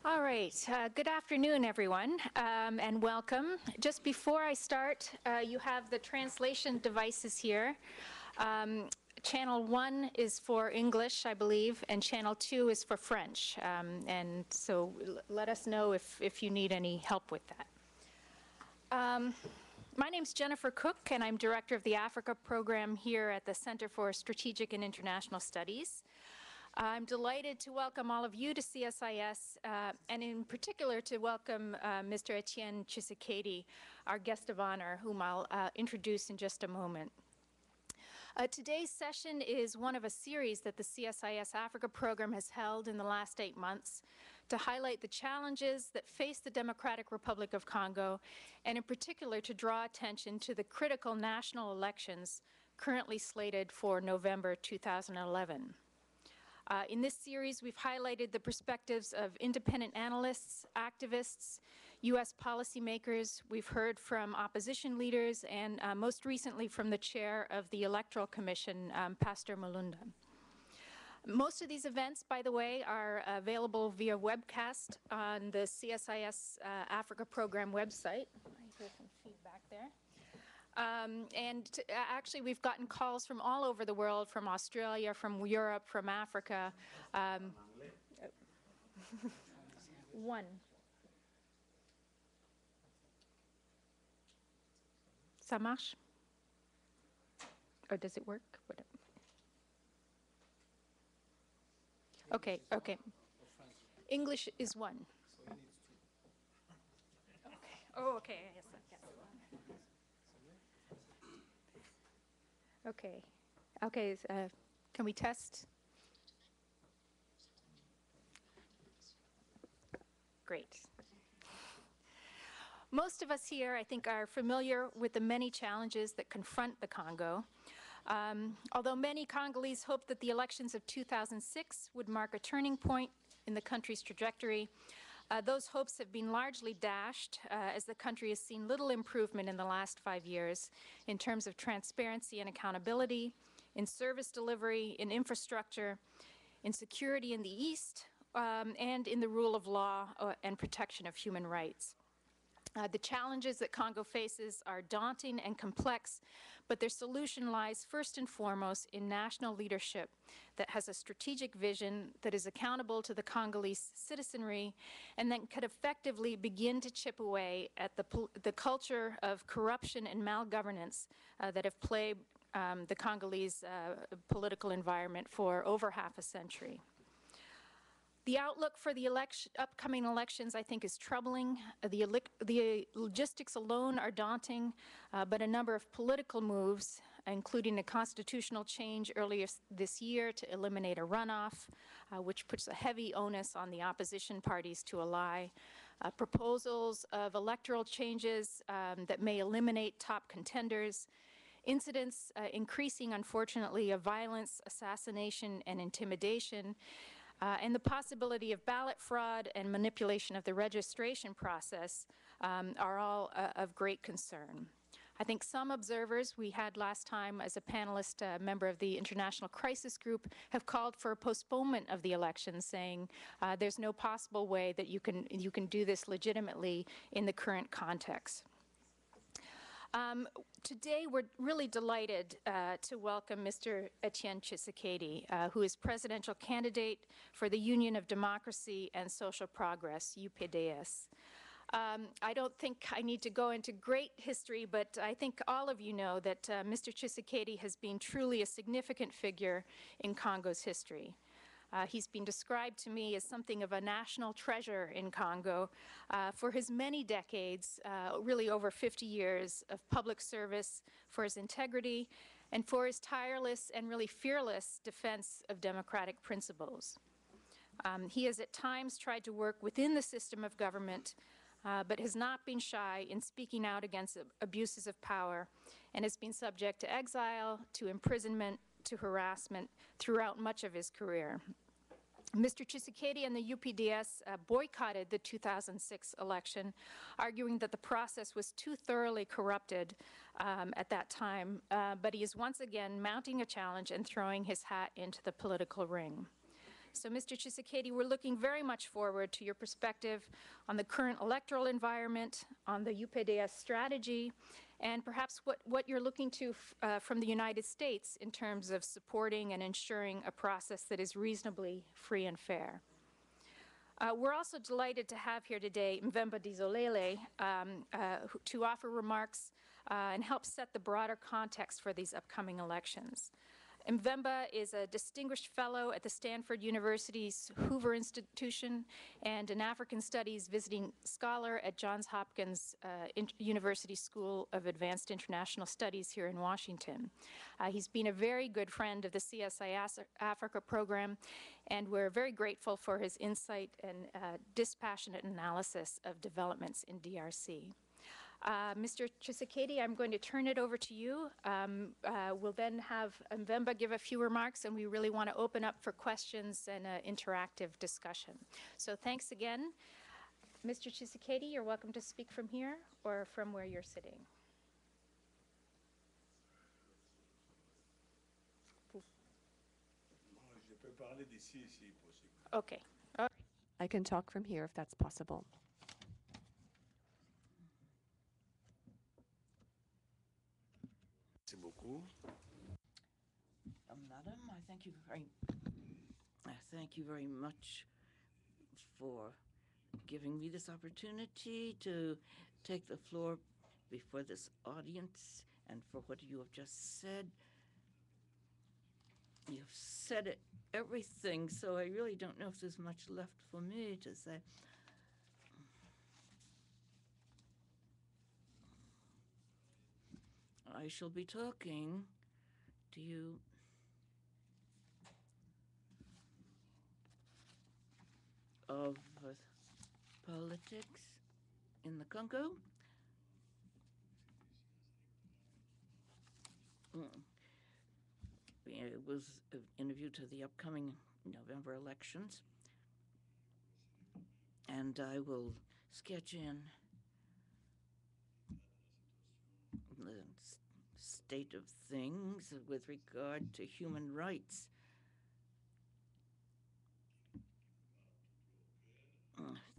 All right, good afternoon, everyone, and welcome. Just before I start, you have the translation devices here. Channel 1 is for English, I believe, and Channel 2 is for French. And so let us know if you need any help with that. My name's Jennifer Cooke, and I'm Director of the Africa Program here at the Center for Strategic and International Studies. I'm delighted to welcome all of you to CSIS, and in particular to welcome Mr. Etienne Tshisekedi, our guest of honor, whom I'll introduce in just a moment. Today's session is one of a series that the CSIS Africa program has held in the last 8 months to highlight the challenges that face the Democratic Republic of Congo, and in particular to draw attention to the critical national elections currently slated for November 2011. In this series, we've highlighted the perspectives of independent analysts, activists, U.S. policymakers. We've heard from opposition leaders and most recently from the chair of the Electoral Commission, Pastor Malunda. Most of these events, by the way, are available via webcast on the CSIS Africa Program website. I hear some feedback there. Actually, we've gotten calls from all over the world, from Australia, from Europe, from Africa. One. Ça marche? Or does it work? Okay, okay. English is one. Okay. Oh, okay. Yes, yes. Okay. Okay, can we test? Great. Most of us here, I think, are familiar with the many challenges that confront the Congo. Although many Congolese hoped that the elections of 2006 would mark a turning point in the country's trajectory, those hopes have been largely dashed as the country has seen little improvement in the last 5 years in terms of transparency and accountability, in service delivery, in infrastructure, in security in the East, and in the rule of law and protection of human rights. The challenges that Congo faces are daunting and complex, but their solution lies first and foremost in national leadership that has a strategic vision, that is accountable to the Congolese citizenry, and that could effectively begin to chip away at the culture of corruption and malgovernance that have plagued the Congolese political environment for over half a century. The outlook for the upcoming elections, I think, is troubling. The logistics alone are daunting, but a number of political moves, including a constitutional change earlier this year to eliminate a runoff, which puts a heavy onus on the opposition parties to ally, proposals of electoral changes that may eliminate top contenders, incidents increasing, unfortunately, of violence, assassination, and intimidation, and the possibility of ballot fraud and manipulation of the registration process are all of great concern. I think some observers we had last time as a panelist, member of the International Crisis Group, have called for a postponement of the election, saying there's no possible way that you can do this legitimately in the current context. Today, we're really delighted to welcome Mr. Etienne Tshisekedi, who is presidential candidate for the Union of Democracy and Social Progress, UPDS. I don't think I need to go into great history, but I think all of you know that Mr. Tshisekedi has been truly a significant figure in Congo's history. He's been described to me as something of a national treasure in Congo for his many decades, really over 50 years of public service, for his integrity, and for his tireless and really fearless defense of democratic principles. He has at times tried to work within the system of government, but has not been shy in speaking out against abuses of power, and has been subject to exile, to imprisonment, to harassment throughout much of his career. Mr. Tshisekedi and the UPDS boycotted the 2006 election, arguing that the process was too thoroughly corrupted at that time, but he is once again mounting a challenge and throwing his hat into the political ring. So, Mr. Tshisekedi, we're looking very much forward to your perspective on the current electoral environment, on the UPDS strategy, and perhaps what you're looking to from the United States in terms of supporting and ensuring a process that is reasonably free and fair. We're also delighted to have here today Mvemba Dizolele to offer remarks and help set the broader context for these upcoming elections. Mvemba is a distinguished fellow at the Stanford University's Hoover Institution and an African Studies visiting scholar at Johns Hopkins University School of Advanced International Studies here in Washington. He's been a very good friend of the CSIS Africa program, and we're very grateful for his insight and dispassionate analysis of developments in DRC. Mr. Tshisekedi, I'm going to turn it over to you. We'll then have Mvemba give a few remarks, and we really want to open up for questions and interactive discussion. So thanks again. Mr. Tshisekedi, you're welcome to speak from here or from where you're sitting. Okay. I can talk from here if that's possible. Madam, I thank you very much for giving me this opportunity to take the floor before this audience and for what you have just said. You've said everything, so I really don't know if there's much left for me to say. I shall be talking to you of politics in the Congo. It was an interview to the upcoming November elections, and I will sketch in the state of things with regard to human rights.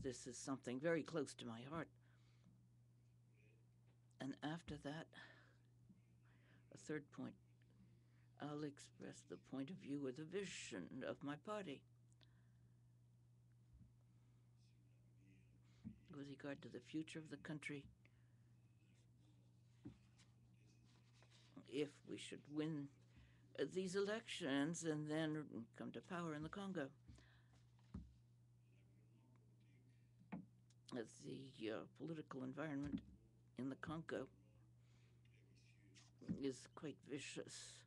This is something very close to my heart. And after that, a third point, I'll express the point of view or the vision of my party with regard to the future of the country. If we should win these elections and then come to power in the Congo. The political environment in the Congo is quite vicious.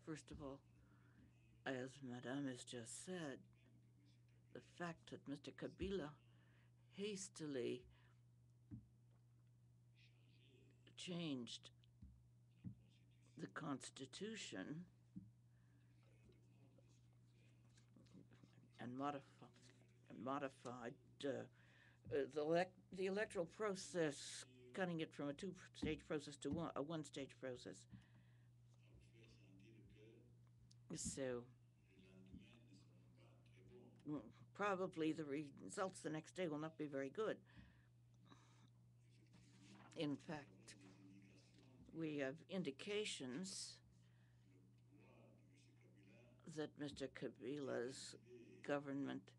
First of all, as Madame has just said, the fact that Mr. Kabila hastily changed the Constitution and modified the electoral process, cutting it from a two-stage process to a one-stage process. So probably the results the next day will not be very good. In fact, we have indications that Mr. Kabila's government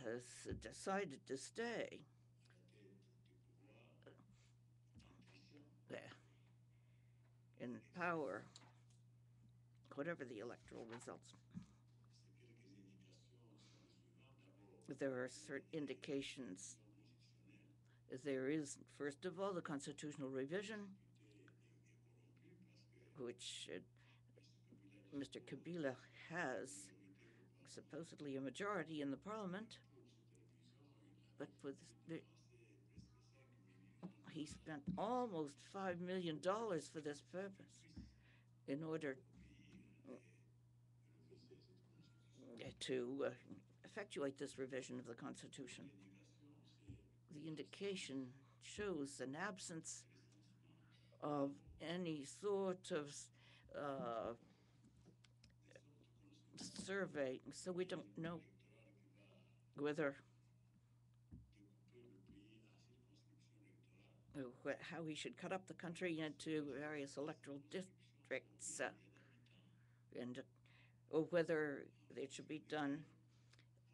has decided to stay in power, whatever the electoral results. There are certain indications. There is, first of all, the constitutional revision, which Mr. Kabila has supposedly a majority in the parliament, but he spent almost $5 million for this purpose in order to effectuate this revision of the Constitution. The indication shows an absence of any sort of uh, survey, so we don't know whether how he should cut up the country into various electoral districts, and or whether it should be done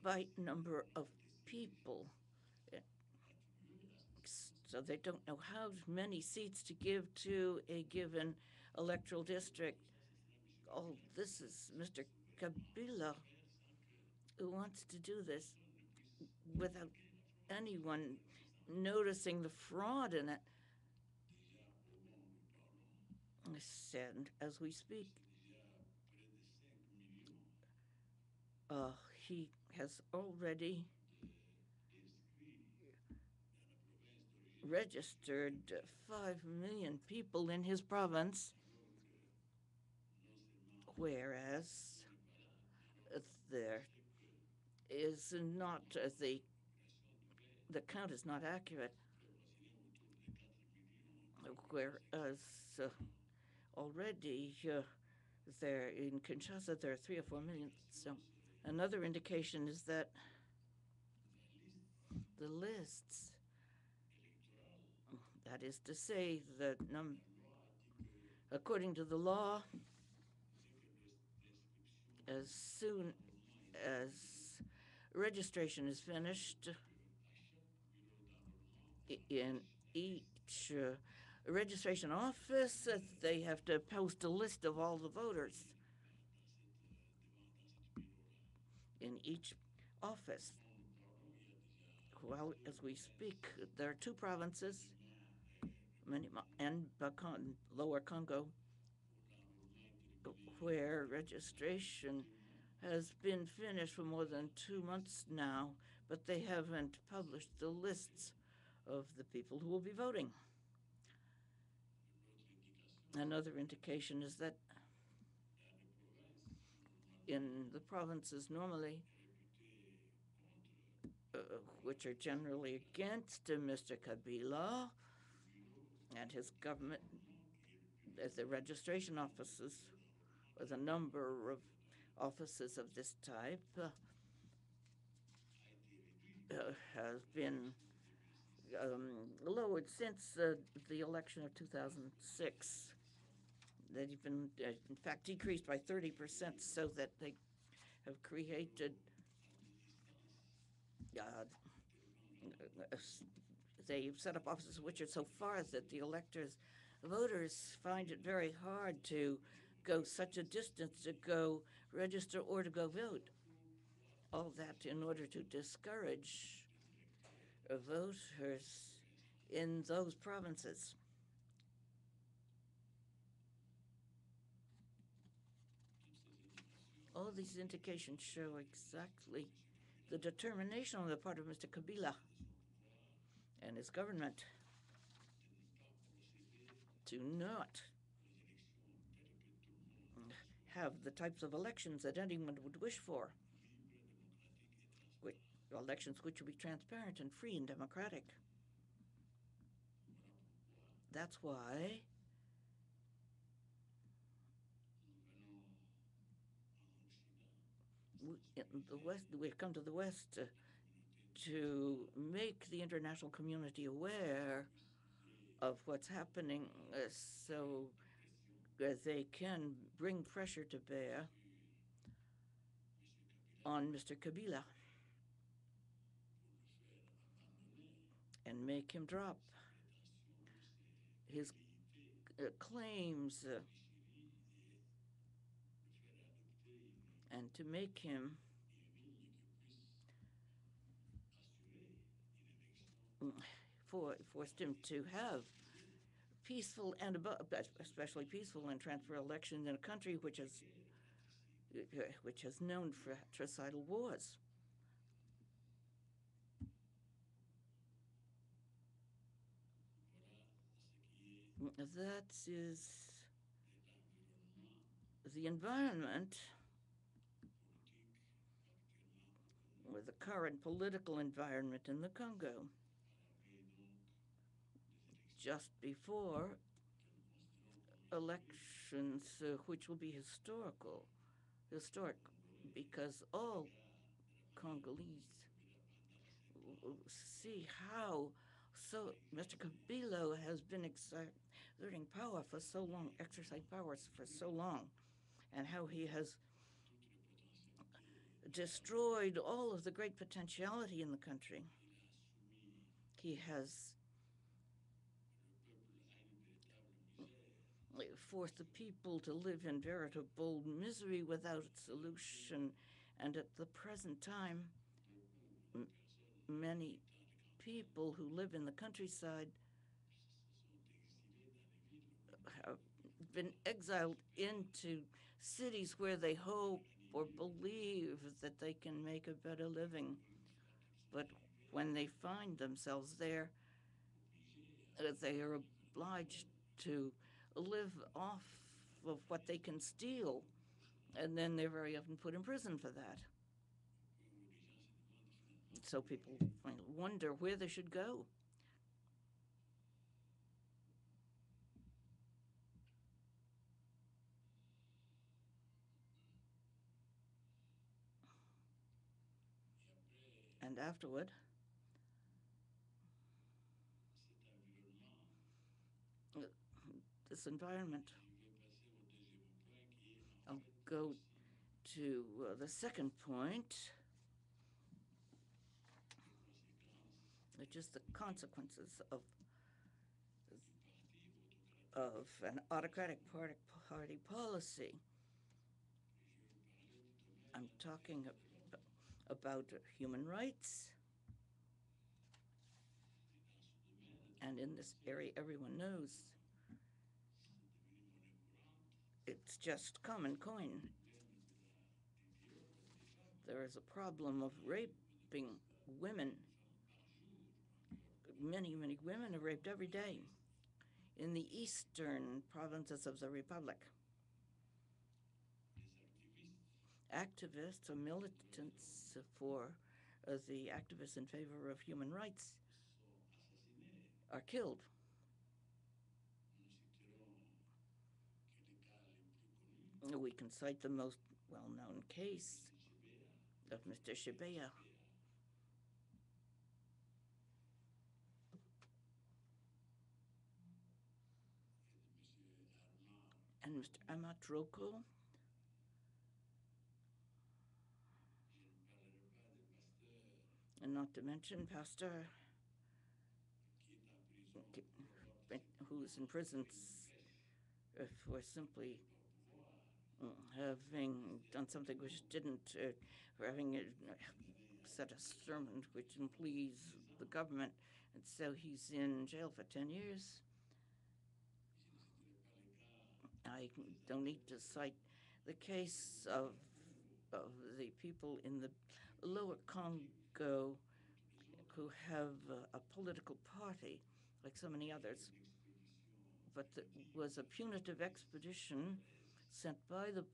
by number of people, uh, so they don't know how many seats to give to a given electoral district. All this is Mr. Kabila who wants to do this without anyone noticing the fraud in it. And as we speak, he has already registered 5 million people in his province, whereas there is not the count is not accurate. Whereas already there in Kinshasa there are 3 or 4 million. So another indication is that the lists, that is to say, according to the law, as soon as registration is finished in each registration office, they have to post a list of all the voters in each office. Well, as we speak, there are 2 provinces, and Lower Congo, where registration has been finished for more than 2 months now, but they haven't published the lists of the people who will be voting. Another indication is that in the provinces normally, which are generally against Mr. Kabila and his government, as the registration offices, or the number of offices of this type has been lowered since the election of 2006. They've been, in fact, decreased by 30%, so that they have created they've set up offices which are so far that the voters find it very hard to go such a distance to go register or to go vote. All that in order to discourage voters in those provinces. All these indications show exactly the determination on the part of Mr. Kabila and his government to not have the types of elections that anyone would wish for. Elections which will be transparent and free and democratic. That's why in the West, we've come to the West to make the international community aware of what's happening, so they can bring pressure to bear on Mr. Kabila and make him drop his claims and to make him forced him to have peaceful and especially peaceful and transparent elections in a country which has known fratricidal wars. That is the environment, or the current political environment in the Congo. Just before elections which will be historic, because all Congolese see how so Mr. Kabila has been exerting power for so long, exercising powers for so long, and how he has destroyed all of the great potentiality in the country. He has forced the people to live in veritable misery without solution, and at the present time, many people who live in the countryside have been exiled into cities where they hope or believe that they can make a better living. But when they find themselves there, they are obliged to live off of what they can steal, and then they're very often put in prison for that. So people wonder where they should go. And afterward, this environment, I'll go to the second point, which is the consequences of an autocratic party policy. I'm talking about human rights. And in this area, everyone knows it's just common coin. There is a problem of raping women. Many women are raped every day in the eastern provinces of the Republic. Activists or militants for the activists in favor of human rights are killed. We can cite the most well-known case of Mr. Shibea. And Mr. Amatroko. And not to mention Pastor, who's in prison for simply having done something which didn't, for having said a sermon which didn't please the government, and so he's in jail for 10 years. I don't need to cite the case of the people in the lower Congo who have a political party, like so many others, but it was a punitive expedition sent by the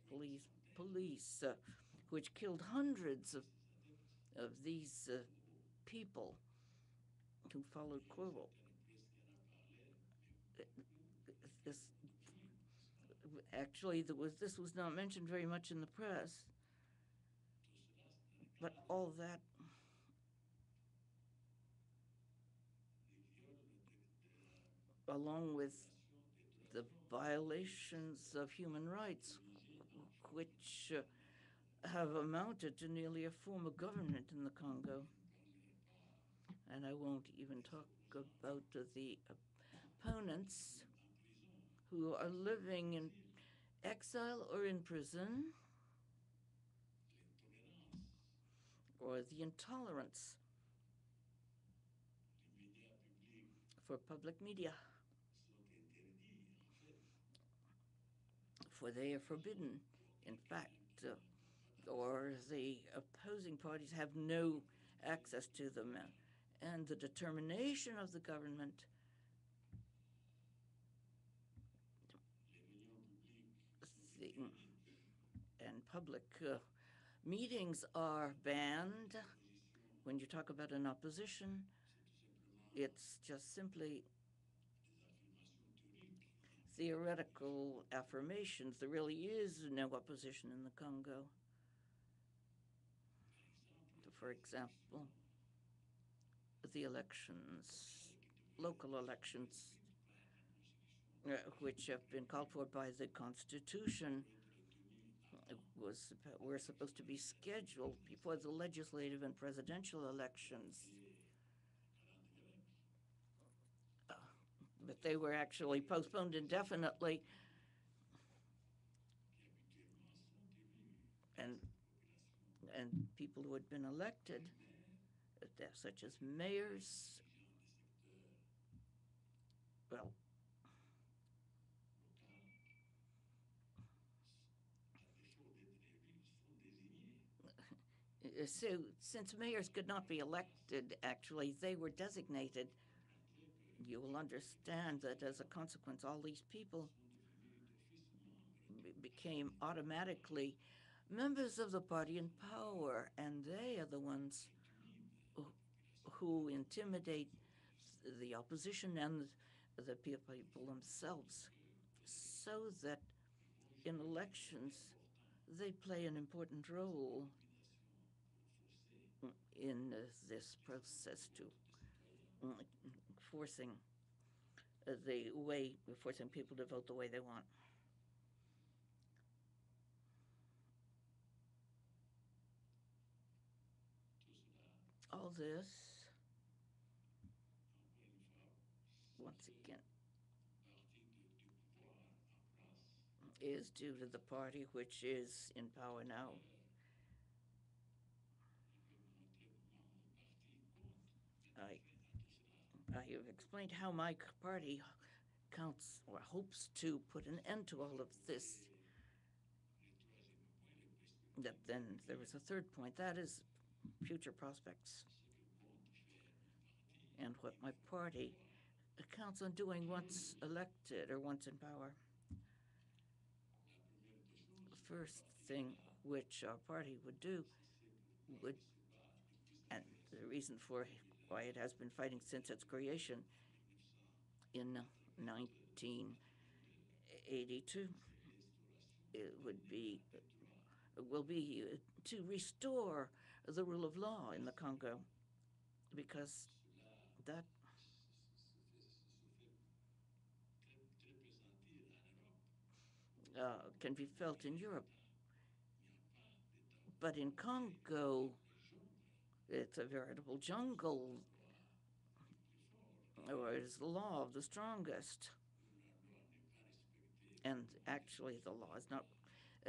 police, which killed hundreds of these people who followed Cooke. This was not mentioned very much in the press, but all that along with the violations of human rights, which have amounted to nearly a form of government in the Congo. And I won't even talk about the opponents who are living in exile or in prison, or the intolerance for public media, for they are forbidden, in fact, or the opposing parties have no access to them. And the determination of the government and public meetings are banned. When you talk about an opposition, it's just simply theoretical affirmations. There really is no opposition in the Congo. For example, the elections, local elections, which have been called for by the Constitution, were supposed to be scheduled before the legislative and presidential elections. But they were actually postponed indefinitely. And people who had been elected, such as mayors, well, so since mayors could not be elected, actually, they were designated. You will understand that as a consequence, all these people became automatically members of the party in power, and they are the ones who intimidate the opposition and the people themselves, so that in elections they play an important role in this process to forcing forcing people to vote the way they want. All this, once again, is due to the party which is in power now. I have explained how my party counts or hopes to put an end to all of this. Then there was a third point, that is future prospects. And what my party counts on doing once elected or once in power. The first thing which our party would do and the reason for why it has been fighting since its creation in 1982, will be to restore the rule of law in the Congo, because that can be felt in Europe. But in Congo, it's a veritable jungle, or it is the law of the strongest. And actually, the law is not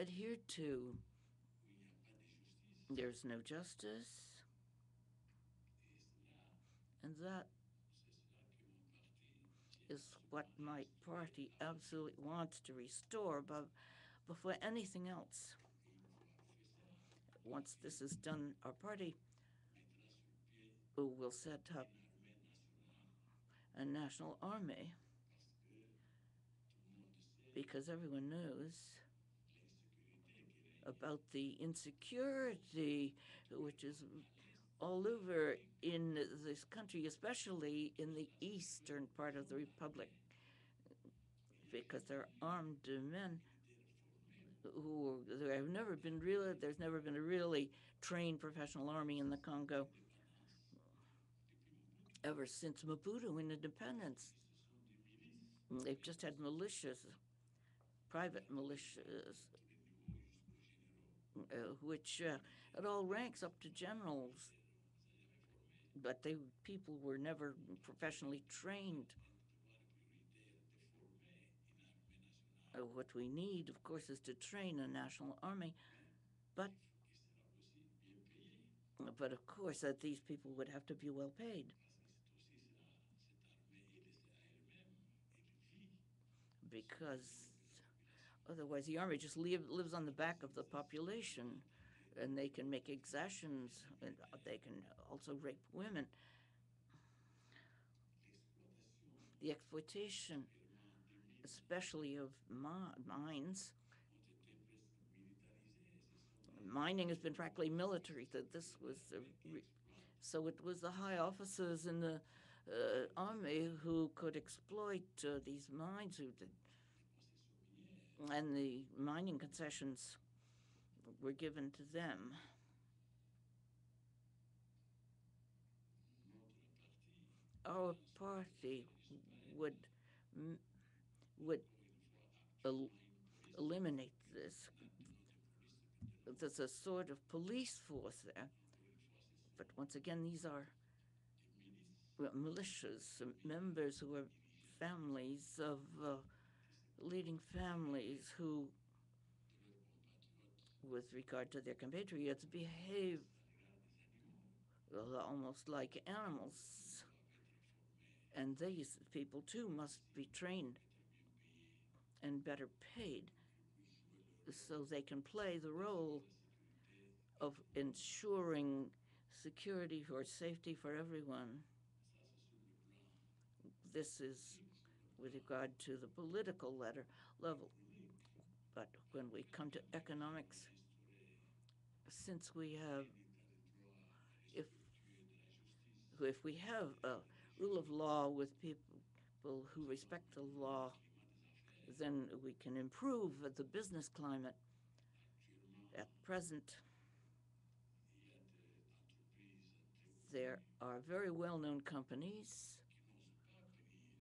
adhered to. There's no justice. And that is what my party absolutely wants to restore before anything else. Once this is done, our party will set up a national army, because everyone knows about the insecurity which is all over in this country, especially in the eastern part of the republic, because there are armed men who have never been really, there's never been a really trained professional army in the Congo ever since Maputo independence. They've just had militias, private militias, which at all ranks up to generals, but people were never professionally trained. What we need, of course, is to train a national army, but of course that these people would have to be well paid, because otherwise the army just lives on the back of the population, and they can make exactions, and they can also rape women. The exploitation, especially of mines. Mining has been practically military. That this was so it was the high officers in the army who could exploit these mines, and the mining concessions were given to them. Our party would would el- eliminate this. There's a sort of police force there, but once again, these are militias, members who are families of leading families who, with regard to their compatriots, behave almost like animals. And these people, too, must be trained and better paid so they can play the role of ensuring security or safety for everyone. This is with regard to the political level. But when we come to economics, since we have, if we have a rule of law with people who respect the law, then we can improve the business climate. At present, there are very well-known companies